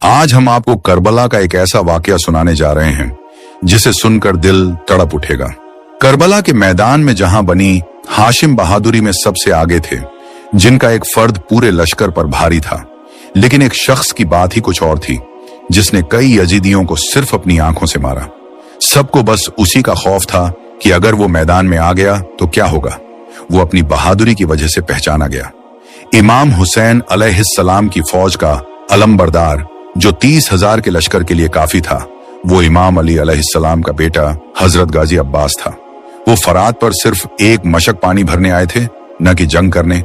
आज हम आपको करबला का एक ऐसा वाकया सुनाने जा रहे हैं जिसे सुनकर दिल तड़प उठेगा। करबला के मैदान में जहां बनी हाशिम बहादुरी में सबसे आगे थे, जिनका एक फर्द पूरे लश्कर पर भारी था, लेकिन एक शख्स की बात ही कुछ और थी, जिसने कई यजीदियों को सिर्फ अपनी आंखों से मारा। सबको बस उसी का खौफ था कि अगर वो मैदान में आ गया तो क्या होगा। वो अपनी बहादुरी की वजह से पहचाना गया। इमाम हुसैन अलैहिस्सलाम की फौज का अलमबरदार, जो 30,000 के लश्कर के लिए काफी था, वो इमाम अली अलैहिस्सलाम का बेटा हजरत गाजी अब्बास था। वो फरात पर सिर्फ एक मशक पानी भरने आए थे, न कि जंग करने।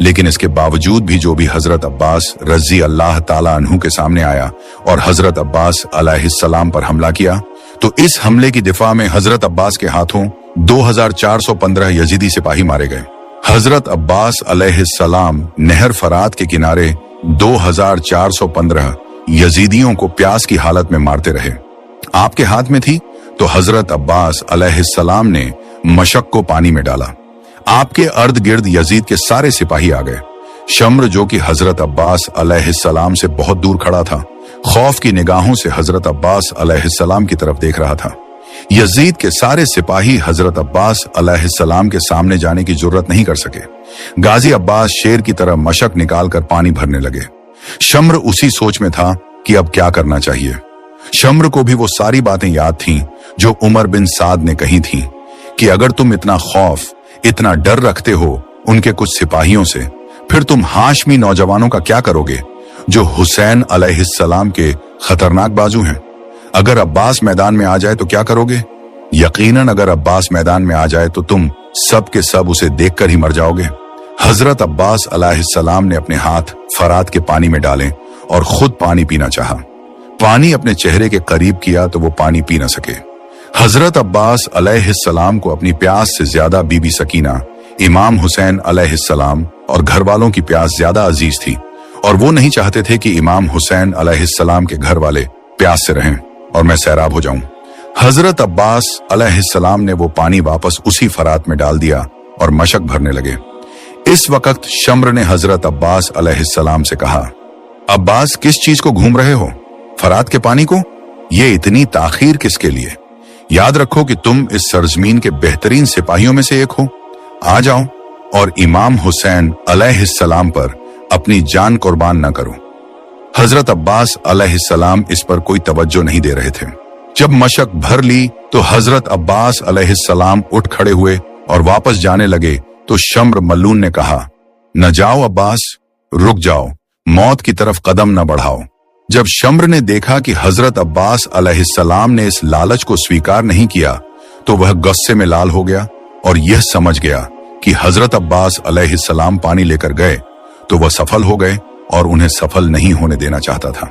लेकिन इसके बावजूद भी जो भी हजरत अब्बास रजी अल्लाह ताला अन्हु के सामने आया और हजरत अब्बास अलैहिस्सलाम पर हमला किया, तो इस हमले की दिफा में हजरत अब्बास के हाथों 2415 यजीदी सिपाही मारे गए। हजरत अब्बास अलैहिस्सलाम नहर फरात के किनारे 2415 यजीदियों को प्यास की हालत में मारते रहे। आपके हाथ में थी तो हजरत अब्बास अलैहिस्सलाम ने मशक को पानी में डाला। आपके अर्द गिर्द यजीद के सारे सिपाही आ गए। शम्र, जो कि हजरत अब्बास अलैहिस्सलाम से बहुत दूर खड़ा था, खौफ की निगाहों से हजरत अब्बास अलैहिस्सलाम की तरफ देख रहा था। यजीद के सारे सिपाही हजरत अब्बास अलैहिस्सलाम के सामने जाने की जुर्रत नहीं कर सके। गाजी अब्बास शेर की तरह मशक निकालकर पानी भरने लगे। शम्र उसी सोच में था कि अब क्या करना चाहिए। शम्र को भी वो सारी बातें याद थीं जो उमर बिन साद ने कही थीं कि अगर तुम इतना खौफ, इतना डर रखते हो उनके कुछ सिपाहियों से, फिर तुम हाशमी नौजवानों का क्या करोगे जो हुसैन अलैहिस्सलाम के खतरनाक बाजू हैं। अगर अब्बास मैदान में आ जाए तो क्या करोगे? यकीनन अगर अब्बास मैदान में आ जाए तो तुम सब के सब उसे देखकर ही मर जाओगे। हजरत अब्बास अलैहिस्सलाम ने अपने हाथ फरात के पानी में डाले और खुद पानी पीना चाहा। पानी अपने चेहरे के करीब किया तो वो पानी पी न सके। हजरत अब्बास अलैहिस्सलाम को अपनी प्यास से ज्यादा बीबी सकीना, इमाम हुसैन अलैहिस्सलाम और घर वालों की प्यास ज्यादा अजीज थी, और वो नहीं चाहते थे कि इमाम हुसैन अलैहिस्सलाम के घर वाले प्यास से रहें और मैं सैराब हो जाऊं। हजरत अब्बास अलैहिस्सलाम ने वो पानी वापस उसी फरात में डाल दिया और मशक भरने लगे। इस वक्त शम्र ने हजरत अब्बास अलैहिस्सलाम से कहा, अब्बास, किस चीज को घूम रहे हो? फरात के पानी को? ये इतनी ताखीर किसके लिए? याद रखो कि तुम इस सरजमीन के बेहतरीन सिपाहियों में से एक हो। आ जाओ और इमाम हुसैन अलैहिस्सलाम पर अपनी जान कुर्बान न करो। हजरत अब्बास अलैहिस्सलाम इस पर कोई तवज्जो नहीं दे रहे थे। जब मशक भर ली तो हजरत अब्बास अलैहिस्सलाम उठ खड़े हुए और वापस जाने लगे तो शम्र मल्लून ने कहा, न जाओ अब्बास, रुक जाओ, मौत की तरफ कदम न बढ़ाओ। जब शम्र ने देखा कि हजरत अब्बास अलैहिस्सलाम ने इस लालच को स्वीकार नहीं किया तो वह गुस्से में लाल हो गया और यह समझ गया कि हजरत अब्बास अलैहिस्सलाम पानी लेकर गए तो वह सफल हो गए और उन्हें सफल नहीं होने देना चाहता था।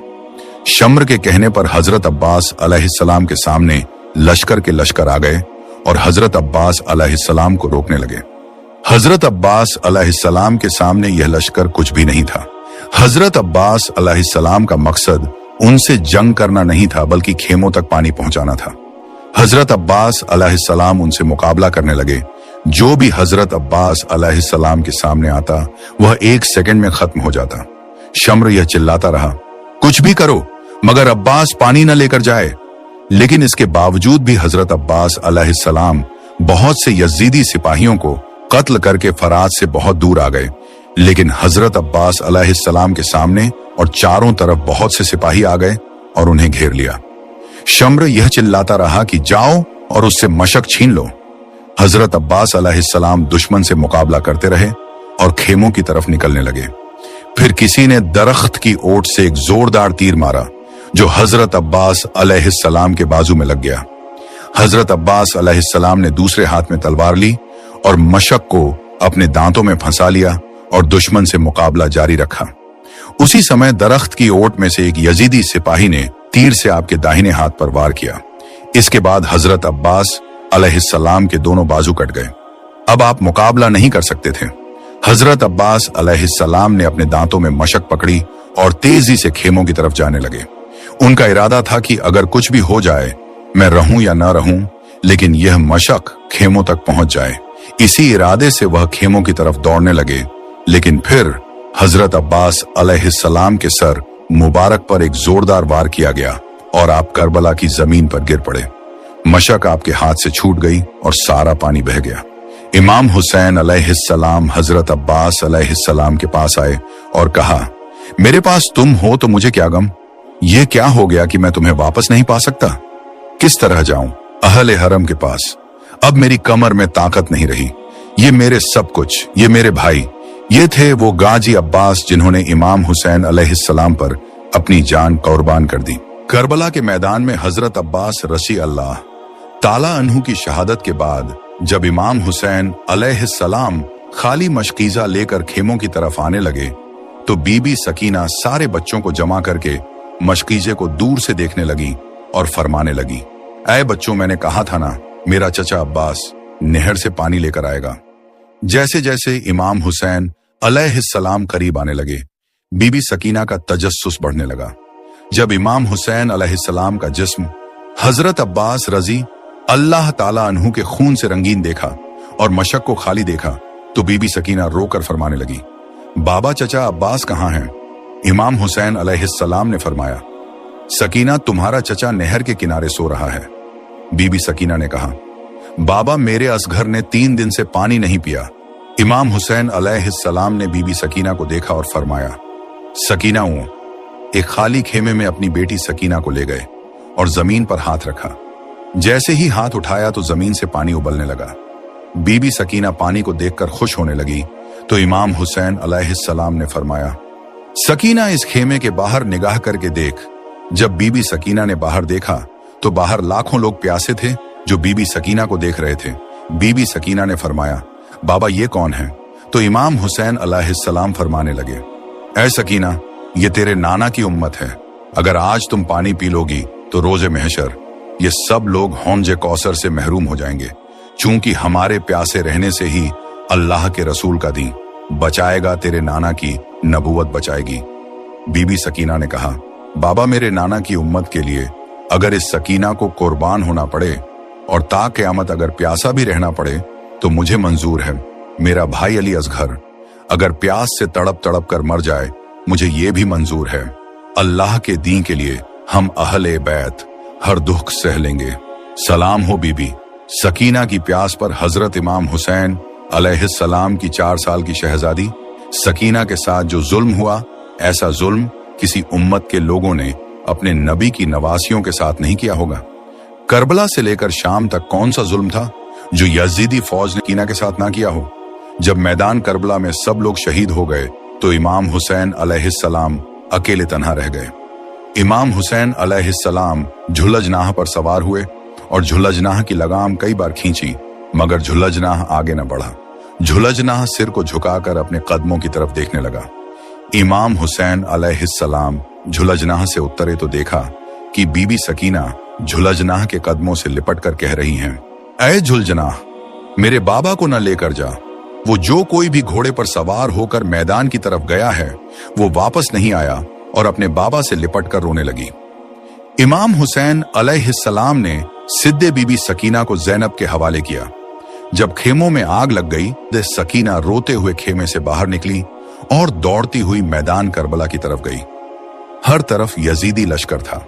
शम्र के कहने पर हजरत अब्बास अलैहिस्सलाम के सामने लश्कर के लश्कर आ गए और हजरत अब्बास अलैहिस्सलाम को रोकने लगे। हजरत अब्बास अलैहिस्सलाम के सामने यह लश्कर कुछ भी नहीं था। हजरत अब्बास अलैहिस्सलाम का मकसद उनसे जंग करना नहीं था, बल्कि खेमों तक पानी पहुंचाना था। हजरत अब्बास अलैहिस्सलाम उनसे मुकाबला करने लगे। जो भी हजरत अब्बास अलैहिस्सलाम के सामने आता वह 1 सेकंड में खत्म हो जाता। शम्र यह चिल्लाता रहा, कुछ भी करो मगर अब्बास पानी न लेकर जाए। लेकिन इसके बावजूद भी हजरत अब्बास अलैहिस्सलाम बहुत से यजीदी सिपाहियों को कत्ल करके फरात से बहुत दूर आ गए। लेकिन हजरत अब्बास अलैहिस्सलाम के सामने और चारों तरफ बहुत से सिपाही आ गए और उन्हें घेर लिया। शम्र यह चिल्लाता रहा कि जाओ और उससे मशक छीन लो। हजरत अब्बास अलैहिस्सलाम दुश्मन से मुकाबला करते रहे और खेमों की तरफ निकलने लगे। फिर किसी ने दरख्त की ओट से एक जोरदार तीर मारा जो हजरत अब्बास अलैहिस्सलाम के बाजू में लग गया। हजरत अब्बास अलैहिस्सलाम ने दूसरे हाथ में तलवार ली और मशक को अपने दांतों में फंसा लिया और दुश्मन से मुकाबला जारी रखा। उसी समय दरख्त की ओट में से एक यजीदी सिपाही ने तीर से आपके दाहिने हाथ पर वार किया। इसके बाद हजरत अब्बास अलैहिस्सलाम के दोनों बाजू कट गए। अब आप मुकाबला नहीं कर सकते थे। हजरत अब्बास अलैहिस्सलाम ने अपने दांतों में मशक पकड़ी और तेजी से खेमों की तरफ जाने लगे। उनका इरादा था कि अगर कुछ भी हो जाए, मैं रहूं या न रहूं, लेकिन यह मशक खेमों तक पहुंच जाए। इसी इरादे से वह खेमों की तरफ दौड़ने लगे। लेकिन फिर हजरत अब्बास अलैहिस्सलाम के सर मुबारक पर एक जोरदार वार किया गया और आप करबला की जमीन पर गिर पड़े। मशक आपके हाथ से छूट गई और सारा पानी बह गया। इमाम हुसैन अलैहिस्सलाम हजरत अब्बास अलैहिस्सलाम के पास आए और कहा, मेरे पास तुम हो तो मुझे क्या गम? ये क्या हो गया कि मैं तुम्हें वापस नहीं पा सकता? किस तरह जाऊं अहले हरम के पास? अब मेरी कमर में ताकत नहीं रही। ये मेरे सब कुछ, ये मेरे भाई, ये थे वो गाजी अब्बास जिन्होंने इमाम हुसैन अलैहिस्सलाम पर अपनी जान कुर्बान कर दी। करबला के मैदान में हजरत अब्बास रसी अल्लाह ताला अन्हु की शहादत के बाद जब इमाम हुसैन अलैहिस्सलाम खाली मशकीजा लेकर खेमों की तरफ आने लगे तो बीबी सकीना सारे बच्चों को जमा करके मशकीजे को दूर से देखने लगी और फरमाने लगी, ऐ बच्चों, मैंने कहा था ना, मेरा चचा अब्बास नहर से पानी लेकर आएगा। जैसे जैसे इमाम हुसैन अलैहिस्सलाम करीब आने लगे, बीबी सकीना का तजस्सुस बढ़ने लगा। जब इमाम हुसैन अलैहिस्सलाम का जिस्म हजरत अब्बास रजी अल्लाह ताला अन्हु के खून से रंगीन देखा और मशक को खाली देखा तो बीबी सकीना रोकर फरमाने लगी, बाबा चचा अब्बास कहाँ हैं? इमाम हुसैन अलैहिस्सलाम ने फरमाया, सकीना, तुम्हारा चचा नहर के किनारे सो रहा है। बीबी सकीना ने कहा, बाबा, मेरे असगर ने 3 दिन से पानी नहीं पिया। इमाम हुसैन अलैहिस्सलाम ने बीबी सकीना को देखा और फरमाया, सकीना, एक खाली खेमे में अपनी बेटी सकीना को ले गए और जमीन पर हाथ रखा। जैसे ही हाथ उठाया तो जमीन से पानी उबलने लगा। बीबी सकीना पानी को देखकर खुश होने लगी तो इमाम हुसैन अलैहिस्सलाम ने फरमाया, सकीना, इस खेमे के बाहर निगाह करके देख। जब बीबी सकीना ने बाहर देखा तो बाहर लाखों लोग प्यासे थे जो बीबी सकीना को देख रहे थे। बीबी सकीना ने फरमाया, बाबा, ये कौन है? तो इमाम हुसैन अलैहिस्सलाम फरमाने लगे, ऐ सकीना, ये तेरे नाना की उम्मत है। अगर आज तुम पानी पी लोगी तो रोजे महशर ये सब लोग हौंजे कौसर से महरूम हो जाएंगे, चूंकि हमारे प्यासे रहने से ही अल्लाह के रसूल का दीन बचाएगा, तेरे नाना की नबूवत बचाएगी। बीबी सकीना ने कहा, बाबा, मेरे नाना की उम्मत के लिए अगर इस सकीना को कुर्बान होना पड़े और ता क़यामत अगर प्यासा भी रहना पड़े तो मुझे मंजूर है। मेरा भाई अली असगर अगर प्यास से तड़प तड़प कर मर जाए, मुझे ये भी मंजूर है। अल्लाह के दीन के लिए हम अहले बैत हर दुख सह लेंगे। सलाम हो बीबी सकीना की प्यास पर हजरत इमाम हुसैन अलैहिस्सलाम की 4 साल की शहजादी सकीना के साथ जो जुल्म हुआ, ऐसा जुल्म किसी उम्मत के लोगों ने अपने नबी की नवासियों के साथ नहीं किया होगा। करबला से लेकर शाम तक कौन सा जुल्म था जो यजीदी फौज ने सकीना के साथ ना किया हो? जब मैदान करबला में सब लोग शहीद हो गए तो इमाम हुसैन अलैहिस्सलाम अकेले तन्हा रह गए। इमाम हुसैन अलैहिस्सलाम झुलजनाह पर सवार हुए और झुलजनाह की लगाम कई बार खींची, मगर झुलजनाह आगे न बढ़ा। झुलजनाह सिर को झुकाकर अपने कदमों की तरफ देखने लगा। इमाम हुसैन अलैहिस्सलाम झुलजनाह से उतरे तो देखा कि बीबी सकीना झुलजनाह के कदमों से लिपट कर कह रही हैं, ऐ झुलजनाह, मेरे बाबा को न लेकर जा। वो जो कोई भी घोड़े पर सवार होकर मैदान की तरफ गया है वो वापस नहीं आया और अपने बाबा से लिपट कर रोने लगी। इमाम हुसैन अलैहिस्सलाम ने सिद्दे बीबी सकीना को ज़ैनब के हवाले किया। जब खेमों में आग लग गई तो सकीना रोते हुए खेमे से बाहर निकली और दौड़ती हुई मैदान करबला की तरफ गई। हर तरफ यजीदी लश्कर था।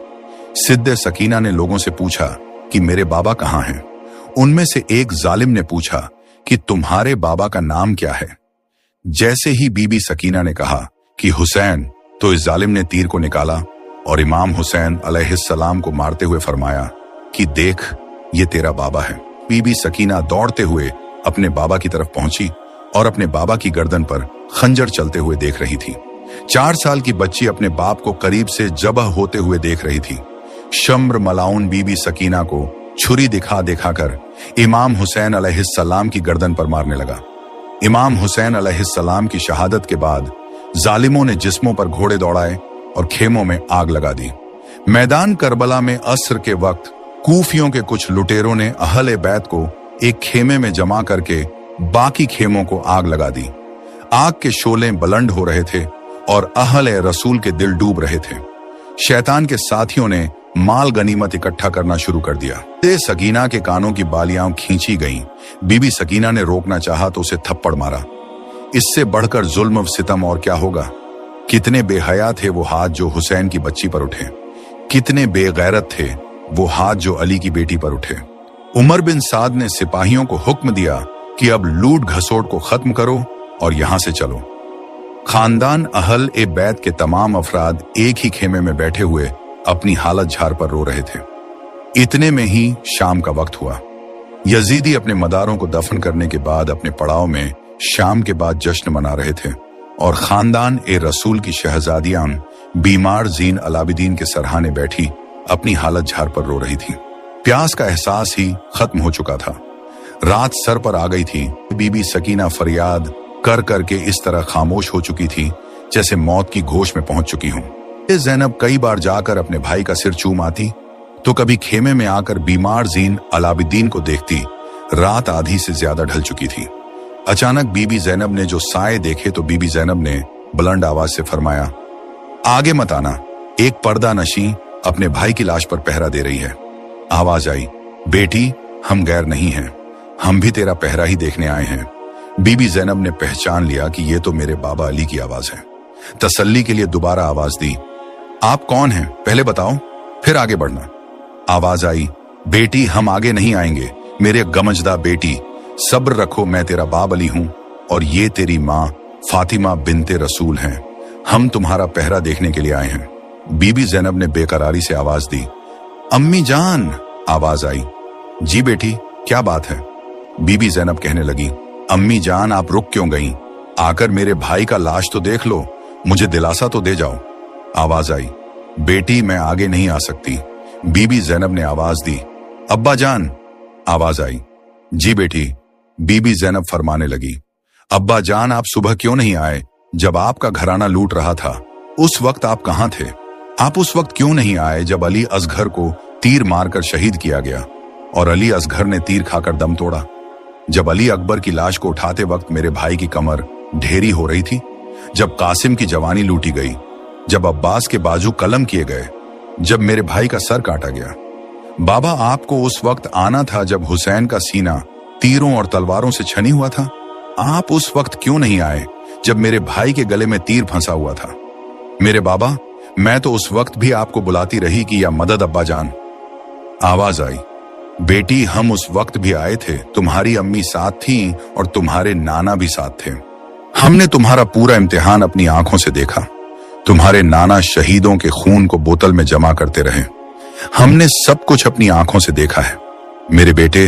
सिद्दे सकीना ने लोगों से पूछा कि मेरे बाबा कहाँ हैं? उनमें से एक जालिम ने पूछा कि तुम्हारे बाबा का नाम क्या है? जैसे ही बीबी सकीना ने कहा कि हुसैन, तो इस जालिम ने तीर को निकाला और इमाम हुसैन अलैहिस्सलाम को मारते हुए फरमाया कि देख, ये तेरा बाबा है। बीबी सकीना दौड़ते हुए अपने बाबा की तरफ पहुंची और अपने बाबा की गर्दन पर खंजर चलते हुए देख रही थी। 4 साल की बच्ची अपने बाप को करीब से जबह होते हुए देख रही थी। शम्र मलाउन बीबी सकीना को छुरी दिखा दिखाकर इमाम हुसैन अलैहिस्सलाम की गर्दन पर मारने लगा। इमाम हुसैन अलैहिस्सलाम की शहादत के बाद जालिमों ने जिस्मों पर घोड़े दौड़ाए और खेमों में आग लगा दी। मैदान करबला में असर के वक्त कूफियों के कुछ लुटेरों ने अहले बैत को एक खेमे में जमा करके बाकी खेमों को आग लगा दी। आग के शोले बुलंद हो रहे थे और अहले रसूल के दिल डूब रहे थे। शैतान के साथियों ने माल गनीमत इकट्ठा करना शुरू कर दिया। सकीना के कानों की बालियां खींची गईं। बीबी सकीना ने रोकना चाहा तो उसे थप्पड़ मारा। इससे बढ़कर जुल्म सितम और क्या होगा? कितने बेहया थे वो हाथ जो हुसैन की बच्ची पर उठे, कितने बेगैरत थे वो हाथ जो अली की बेटी पर उठे। उमर बिन साद ने सिपाहियों को हुक्म दिया कि अब लूट घसोट को खत्म करो और यहां से चलो। खानदान अहल ए बैत के तमाम अफराद एक ही खेमे में बैठे हुए अपनी हालत झार पर रो रहे थे। इतने में ही शाम का वक्त हुआ। यजीदी अपने मदारों को दफन करने के बाद अपने पड़ाव में शाम के बाद जश्न मना रहे थे और खानदान ए रसूल की शहजादियां बीमार जीन अलाबिदीन के सरहाने बैठी अपनी हालत झार पर रो रही थी। प्यास का एहसास ही खत्म हो चुका था। रात सर पर आ गई थी। बीबी सकीना फरियाद कर करके इस तरह खामोश हो चुकी थी जैसे मौत की घोष में पहुंच चुकी हूं। ज़ैनब कई बार जाकर अपने भाई का सिर चूम आती तो कभी खेमे में आकर बीमार जीन अलाबिदीन को देखती। रात आधी से ज्यादा ढल चुकी थी। अचानक बीबी ज़ैनब ने जो साए देखे तो बीबी ज़ैनब ने बुलंद आवाज से फरमाया, आगे मत आना। एक पर्दा नशी अपने भाई की लाश पर पहरा दे रही है। आवाज आई, बेटी हम गैर नहीं हैं, हम भी तेरा पहरा ही देखने आए हैं। बीबी ज़ैनब ने पहचान लिया कि ये तो मेरे बाबा अली की आवाज है। तसल्ली के लिए दोबारा आवाज दी, आप कौन हैं पहले बताओ, फिर आगे बढ़ना। आवाज आई, बेटी हम आगे नहीं आएंगे, मेरे गमजदा बेटी सब्र रखो, मैं तेरा बाब अली हूं और ये तेरी माँ फातिमा बिनते रसूल हैं। हम तुम्हारा पहरा देखने के लिए आए हैं। बीबी ज़ैनब ने बेकरारी से आवाज दी, अम्मी जान। आवाज आई, जी बेटी क्या बात है। बीबी ज़ैनब कहने लगी, अम्मी जान आप रुक क्यों गईं? आकर मेरे भाई का लाश तो देख लो, मुझे दिलासा तो दे जाओ। आवाज आई, बेटी मैं आगे नहीं आ सकती। बीबी ज़ैनब ने आवाज दी, अब्बा जान। आवाज आई, जी बेटी। बीबी ज़ैनब फरमाने लगी, अब्बा जान आप सुबह क्यों नहीं आए? जब आपका घराना लूट रहा था उस वक्त आप कहां थे? आप उस वक्त क्यों नहीं आए जब अली असगर को तीर मारकर शहीद किया गया और अली असगर ने तीर खाकर दम तोड़ा? जब अली अकबर की लाश को उठाते वक्त मेरे भाई की कमर ढेरी हो रही थी, जब कासिम की जवानी लूटी गई, जब अब्बास के बाजू कलम किए गए, जब मेरे भाई का सर काटा गया। बाबा आपको उस वक्त आना था जब हुसैन का सीना तीरों और तलवारों से छनी हुआ था। आप उस वक्त क्यों नहीं आए जब मेरे भाई के गले में तीर फंसा हुआ था? मेरे बाबा मैं तो उस वक्त भी आपको बुलाती रही कि या मदद अब्बा जान। आवाज आई, बेटी हम उस वक्त भी आए थे, तुम्हारी अम्मी साथ थी और तुम्हारे नाना भी साथ थे। हमने तुम्हारा पूरा इम्तिहान अपनी आंखों से देखा। तुम्हारे नाना शहीदों के खून को बोतल में जमा करते रहे। हमने सब कुछ अपनी आंखों से देखा है। मेरे बेटे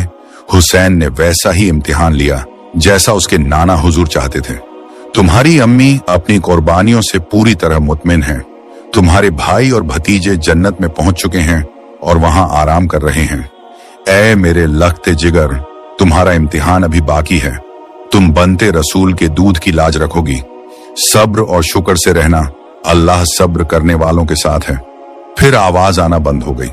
हुसैन ने वैसा ही इम्तिहान लिया जैसा उसके नाना हुजूर चाहते थे। तुम्हारी अम्मी अपनी कुर्बानियों से पूरी तरह मुतमिन हैं। तुम्हारे भाई और भतीजे जन्नत में पहुंच चुके हैं और वहां आराम कर रहे हैं। ऐ मेरे लख्ते जिगर, तुम्हारा इम्तिहान अभी बाकी है। तुम बनते रसूल के दूध की लाज रखोगी। सब्र और शुक्र से रहना, अल्लाह सब्र करने वालों के साथ है। फिर आवाज आना बंद हो गई।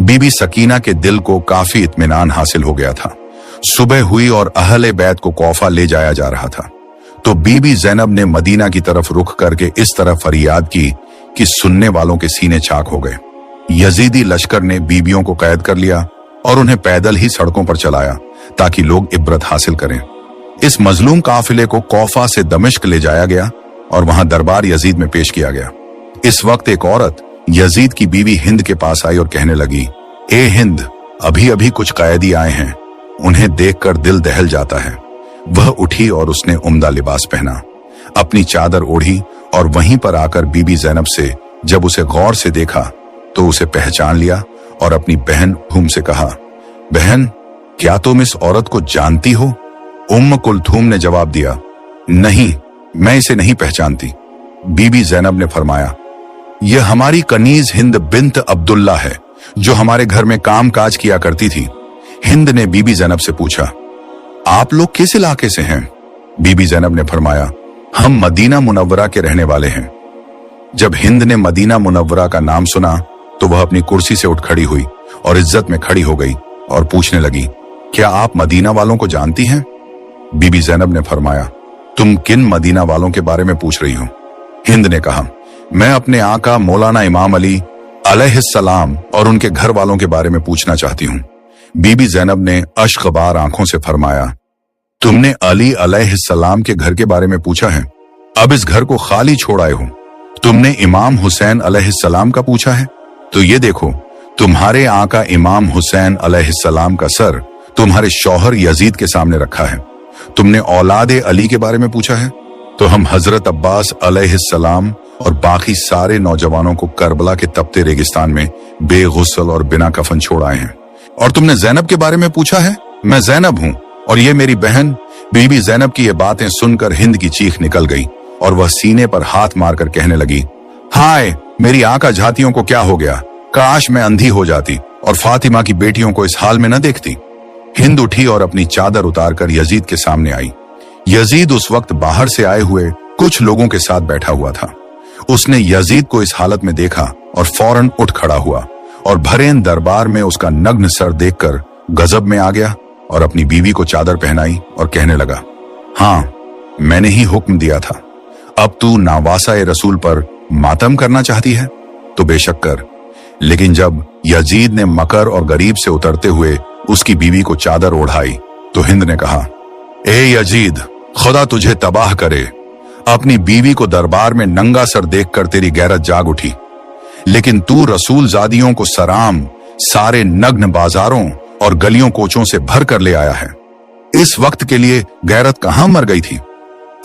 बीबी सकीना के दिल को काफी इत्मीनान हासिल हो गया था। सुबह हुई और अहले बैत को कौफा ले जाया जा रहा था तो बीबी ज़ैनब ने मदीना की तरफ रुख करके इस तरह फरियाद की कि सुनने वालों के सीने चाक हो गए। यजीदी लश्कर ने बीबियों को कैद कर लिया और उन्हें पैदल ही सड़कों पर चलाया ताकि लोग इब्रत हासिल करें। इस मजलूम काफिले को कौफा से दमिश्क ले जाया गया और वहां दरबार यजीद में पेश किया गया। इस वक्त एक औरत यजीद की बीवी हिंद के पास आई और कहने लगी, ए हिंद, अभी अभी कुछ कैदी आए हैं, उन्हें देखकर दिल दहल जाता है। वह उठी और उसने उम्दा लिबास पहना, अपनी चादर ओढ़ी और वहीं पर आकर बीबी ज़ैनब से जब उसे गौर से देखा तो उसे पहचान लिया और अपनी बहन कुलथूम से कहा, बहन क्या तुम इस औरत को जानती हो? उम्म कुलथूम ने जवाब दिया, नहीं मैं इसे नहीं पहचानती। बीबी ज़ैनब ने फरमाया, यह हमारी कनीज हिंद बिन्त अब्दुल्ला है जो हमारे घर में काम काज किया करती थी। हिंद ने बीबी ज़ैनब से पूछा, आप लोग किस इलाके से हैं? बीबी ज़ैनब ने फरमाया, हम मदीना मुनव्वरा के रहने वाले हैं। जब हिंद ने मदीना मुनव्वरा का नाम सुना तो वह अपनी कुर्सी से उठ खड़ी हुई और इज्जत में खड़ी हो गई और पूछने लगी, क्या आप मदीना वालों को जानती हैं? बीबी ज़ैनब ने फरमाया, तुम किन मदीना वालों के बारे में पूछ रही हो? हिंद ने कहा, मैं अपने आका मौलाना इमाम अली अलैहिस्सलाम और उनके घर वालों के बारे में पूछना चाहती हूँ। बीबी ज़ैनब ने अश्कबार आंखों से फरमाया, तुमने अली अलैहिस्सलाम के घर के बारे में पूछा है? अब इस घर को खाली छोड़ आए हो। तुमने इमाम हुसैन अलैहिस्सलाम का पूछा है? तो ये देखो, तुम्हारे आका इमाम हुसैन अलैहिस्सलाम का सर तुम्हारे शौहर यजीद के सामने रखा है। तुमने औलादे अली के बारे में पूछा है? तो हम हजरत अब्बास अलैहिस्सलाम और बाकी सारे नौजवानों को करबला के तपते रेगिस्तान में बेगुस्ल और बिना कफन छोड़ आए हैं। और तुमने जैनब के बारे में पूछा है? मैं जैनब हूँ और ये मेरी बहन। बीबी जैनब की ये बातें सुनकर हिंद की चीख निकल गई और वह सीने पर हाथ मारकर कहने लगी, हाय मेरी आका झातियों को क्या हो गया, काश मैं अंधी हो जाती और फातिमा की बेटियों को इस हाल में न देखती। हिंद उठी और अपनी चादर उतारकर यजीद के सामने आई। यजीद उस वक्त बाहर से आए हुए कुछ लोगों के साथ बैठा हुआ था। उसने यजीद को इस हालत में देखा और फौरन उठ खड़ा हुआ और भरेन दरबार में उसका नग्न सर देखकर गजब में आ गया और अपनी बीवी को चादर पहनाई और कहने लगा, हाँ मैंने ही हुक्म दिया था। अब तू नावासा रसूल पर मातम करना चाहती है तो बेशक कर। लेकिन जब यजीद ने मकर और गरीब से उतरते हुए उसकी बीवी को चादर ओढ़ाई तो हिंद ने कहा, ए यजीद, खुदा तुझे तबाह करे। अपनी बीवी को दरबार में नंगा सर देखकर तेरी गैरत जाग उठी, लेकिन तू रसूल जादियों को सराम सारे नग्न बाजारों और गलियों कोचों से भर कर ले आया है। इस वक्त के लिए गैरत कहां मर गई थी?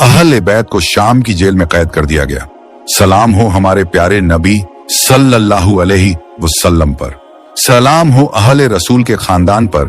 अहले बैत को शाम की जेल में कैद कर दिया गया। सलाम हो हमारे प्यारे नबी सल्लल्लाहु अलैहि वसल्लम पर, सलाम हो अहले रसूल के खानदान पर